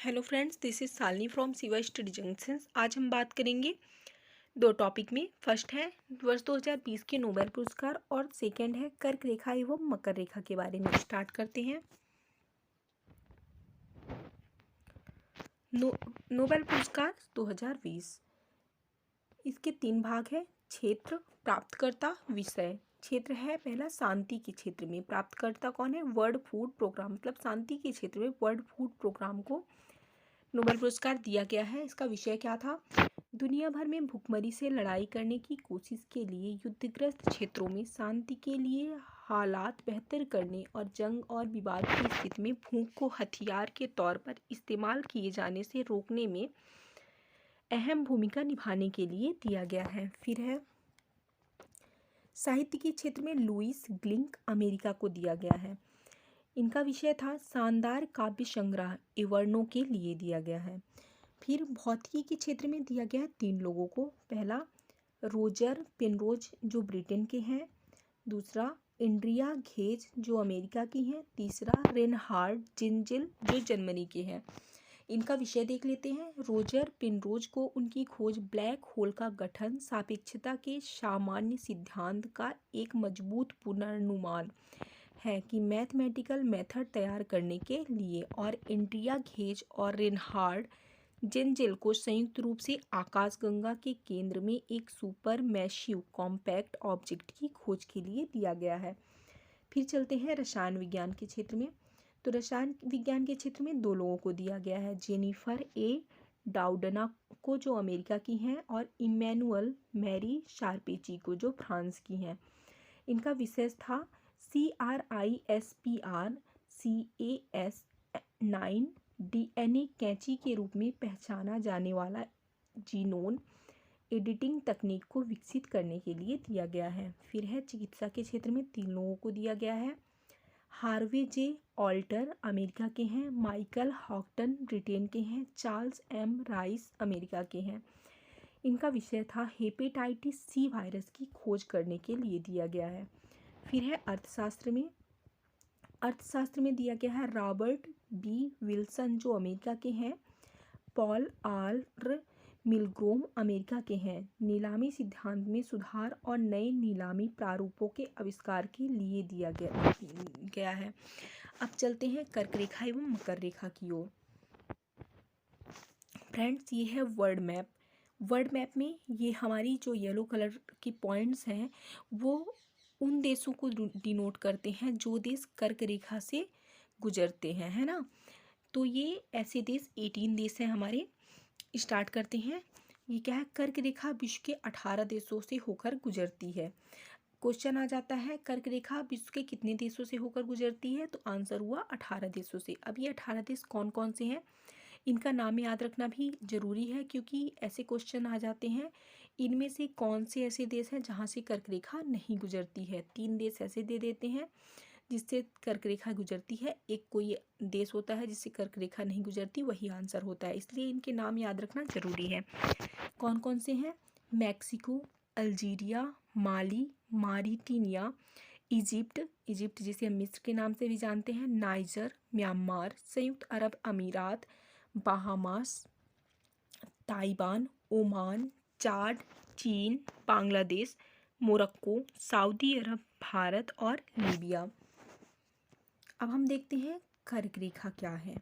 Hello friends, this is Shalini from सिवा study junctions. आज हम बात करेंगे दो टॉपिक में। फर्स्ट है वर्ष 2020 के नोबेल पुरस्कार और सेकंड है कर्क रेखा एवं मकर रेखा के बारे में। स्टार्ट करते हैं। नोबेल पुरस्कार 2020, इसके 3 भाग हैं। क्षेत्र, प्राप्तकर्ता, विषय। क्षेत्र है पहला शांति के क्षेत्र में। प्राप्तकर्ता कौन है? वर्ल्ड फूड प्रोग्राम, मतलब शांति के क्षेत्र में वर्ल्ड फूड प्रोग्राम को नोबेल पुरस्कार दिया गया है। इसका विषय क्या था? दुनिया भर में भूखमरी से लड़ाई करने की कोशिश के लिए युद्धग्रस्त क्षेत्रों में शांति के लिए हालात बेहतर करने और जंग और विवाद की स्थिति में भूख को हथियार के तौर पर इस्तेमाल किए जाने से रोकने में अहम भूमिका निभाने के लिए दिया गया है। फिर है साहित्य के क्षेत्र में लुईस ग्लिंक, अमेरिका को दिया गया है। इनका विषय था शानदार काव्य संग्रह, एवर्नो के लिए दिया गया है। फिर भौतिकी के क्षेत्र में दिया गया है 3 लोगों को। पहला रोजर पेनरोज जो ब्रिटेन के हैं, दूसरा इंड्रिया घेज जो अमेरिका की हैं, तीसरा रेनहार्ड जिंजिल जो जर्मनी के हैं। इनका विषय देख लेते हैं। रोजर पेनरोज को उनकी खोज ब्लैक होल का गठन, सापेक्षता के सामान्य सिद्धांत का एक मजबूत पूर्वानुमान है कि मैथमेटिकल मेथड तैयार करने के लिए, और इंड्रिया घेज और रेनहार्ड जेंजेल को संयुक्त रूप से आकाशगंगा के केंद्र में एक सुपर मैसिव कॉम्पैक्ट ऑब्जेक्ट की खोज के लिए दिया गया है। फिर चलते हैं रसायन विज्ञान के क्षेत्र में। तो रसायन विज्ञान के क्षेत्र में 2 लोगों को दिया गया है। जेनिफर ए डाउडना को जो अमेरिका की हैं, और इमैनुअल मैरी शार्पेची को जो फ्रांस की हैं। इनका विषय था CRISPR Cas9 DNA कैंची के रूप में पहचाना जाने वाला जीनोम एडिटिंग तकनीक को विकसित करने के लिए दिया गया है। फिर है चिकित्सा के क्षेत्र में 3 लोगों को दिया गया है। हार्वे जे ऑल्टर अमेरिका के हैं, माइकल हॉक्टन ब्रिटेन के हैं, चार्ल्स एम राइस अमेरिका के हैं। इनका विषय था हेपेटाइटिस C वायरस की खोज करने के लिए दिया गया है। फिर है अर्थशास्त्र में। अर्थशास्त्र में दिया गया है रॉबर्ट बी विल्सन जो अमेरिका के हैं, पॉल आर मिलग्रोम अमेरिका के हैं। नीलामी सिद्धांत में सुधार और नए नीलामी प्रारूपों के आविष्कार के लिए दिया गया है। अब चलते हैं कर्क रेखा एवं मकर रेखा की ओर। फ्रेंड्स, ये है वर्ल्ड मैप। वर्ल्ड मैप में ये हमारी जो येलो कलर की पॉइंट्स हैं वो उन देशों को डिनोट करते हैं जो देश कर्क रेखा से गुजरते हैं, है ना। तो ये ऐसे देश 18 देश हैं हमारे। स्टार्ट करते हैं। ये क्या है? कर्क रेखा विश्व के 18 देशों से होकर गुजरती है। क्वेश्चन आ जाता है कर्क रेखा विश्व के कितने देशों से होकर गुजरती है? तो आंसर हुआ 18 देशों से। अब ये 18 देश कौन कौन से हैं, इनका नाम याद रखना भी ज़रूरी है क्योंकि ऐसे क्वेश्चन आ जाते हैं। इनमें से कौन से ऐसे देश हैं जहाँ से कर्क रेखा नहीं गुजरती है? 3 देश ऐसे दे देते हैं जिससे कर्क रेखा गुजरती है, एक कोई देश होता है जिससे कर्क रेखा नहीं गुजरती, वही आंसर होता है। इसलिए इनके नाम याद रखना ज़रूरी है। कौन कौन से हैं? मैक्सिको, अल्जीरिया, माली, मारिटानिया, इजिप्ट जिसे हम मिस्र के नाम से भी जानते हैं, नाइजर, म्यांमार, संयुक्त अरब अमीरात, बहामास, ताइवान, ओमान, चाड, चीन, बांग्लादेश, मोरक्को, सऊदी अरब, भारत और लीबिया। अब हम देखते हैं कर्क रेखा क्या है।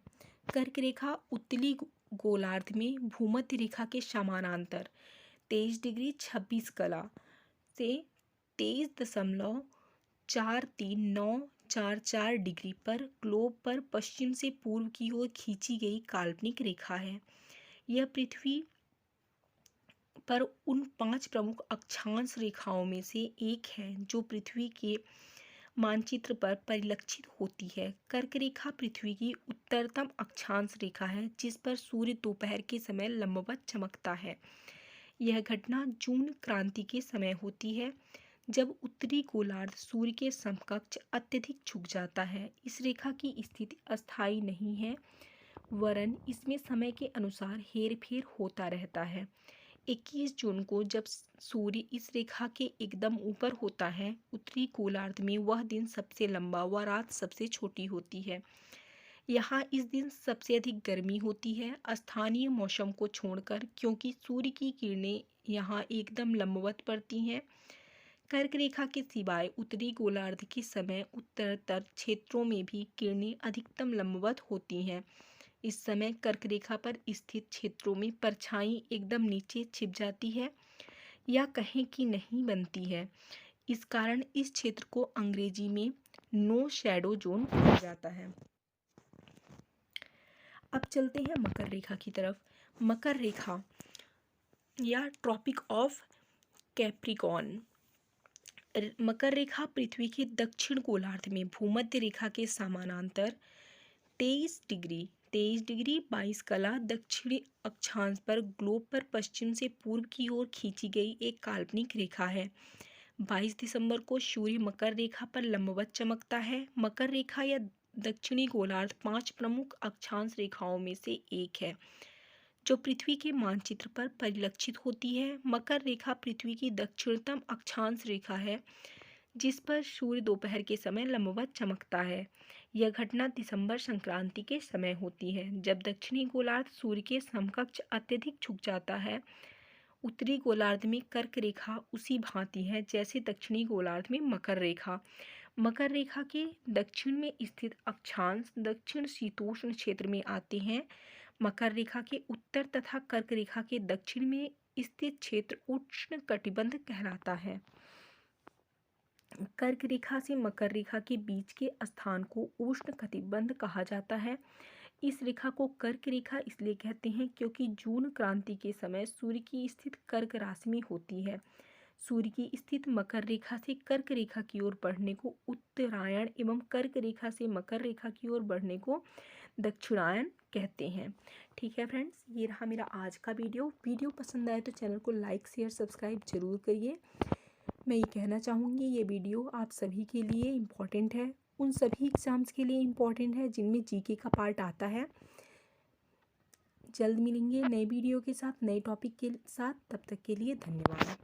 कर्क रेखा उत्तरी गोलार्ध में भूमध्य रेखा के समानांतर 23 डिग्री 26 कला से 23.43944 डिग्री पर ग्लोब पर पश्चिम से पूर्व की ओर खींची गई काल्पनिक रेखा है। यह पृथ्वी पर उन 5 प्रमुख अक्षांश रेखाओं में से एक है जो पृथ्वी के मानचित्र पर परिलक्षित होती है। कर्क रेखा पृथ्वी की उत्तरतम अक्षांश रेखा है जिस पर सूर्य दोपहर के समय लंबवत चमकता है। यह घटना जून क्रांति के समय होती है जब उत्तरी गोलार्ध सूर्य के समकक्ष अत्यधिक झुक जाता है। इस रेखा की स्थिति अस्थायी नहीं है, वरन इसमें समय के अनुसार हेरफेर होता रहता है। 21 जून को जब सूर्य इस रेखा के एकदम ऊपर होता है, उत्तरी गोलार्ध में वह दिन सबसे लंबा व रात सबसे छोटी होती है। यहाँ इस दिन सबसे अधिक गर्मी होती है स्थानीय मौसम को छोड़कर, क्योंकि सूर्य की किरणें यहाँ एकदम लंबवत पड़ती हैं। कर्क रेखा के सिवाय उत्तरी गोलार्ध के समय उत्तरतर क्षेत्रों में भी किरणें अधिकतम लंबवत होती हैं। इस समय कर्क रेखा पर स्थित क्षेत्रों में परछाई एकदम नीचे छिप जाती है या कहें कि नहीं बनती है। इस कारण इस क्षेत्र को अंग्रेजी में नो शैडो जोन कहा जाता है। अब चलते हैं मकर रेखा की तरफ। मकर रेखा या ट्रॉपिक ऑफ कैप्रिकॉर्न। मकर रेखा पृथ्वी के दक्षिण गोलार्ध में भूमध्य रेखा के समानांतर 23 डिग्री 22 कला दक्षिणी अक्षांश पर ग्लोब पर पश्चिम से पूर्व की ओर खींची गई एक काल्पनिक रेखा है। 22 दिसंबर को सूर्य मकर रेखा पर लंबवत चमकता है। मकर रेखा या दक्षिणी गोलार्ध 5 प्रमुख अक्षांश रेखाओं में से एक है जो पृथ्वी के मानचित्र पर परिलक्षित होती है। मकर रेखा पृथ्वी की दक्षिणतम अक्षांश रेखा है जिस पर सूर्य दोपहर के समय लंबवत चमकता है। यह घटना दिसंबर संक्रांति के समय होती है, जब दक्षिणी गोलार्ध सूर्य के समकक्ष अत्यधिक झुक जाता है। उत्तरी गोलार्ध में कर्क रेखा उसी भांति है जैसे दक्षिणी गोलार्ध में मकर रेखा। मकर रेखा के दक्षिण में स्थित अक्षांश दक्षिण शीतोष्ण क्षेत्र में आते हैं। मकर रेखा के उत्तर तथा कर्क रेखा के दक्षिण में स्थित क्षेत्र उष्ण कटिबंध कहलाता है। कर्क रेखा से मकर रेखा के बीच के स्थान को उष्ण कटिबंध कहा जाता है। इस रेखा को कर्क रेखा इसलिए कहते हैं क्योंकि जून क्रांति के समय सूर्य की स्थिति कर्क राशि में होती है। सूर्य की स्थिति मकर रेखा से कर्क रेखा की ओर बढ़ने को उत्तरायण एवं कर्क रेखा से मकर रेखा की ओर बढ़ने को दक्षिणायन कहते हैं। ठीक है फ्रेंड्स, ये रहा मेरा आज का वीडियो पसंद आए तो चैनल को लाइक शेयर सब्सक्राइब जरूर करिए। मैं ये कहना चाहूँगी ये वीडियो आप सभी के लिए इम्पॉर्टेंट है, उन सभी एग्ज़ाम्स के लिए इम्पॉर्टेंट है जिनमें जीके का पार्ट आता है। जल्द मिलेंगे नए वीडियो के साथ, नए टॉपिक के साथ। तब तक के लिए धन्यवाद।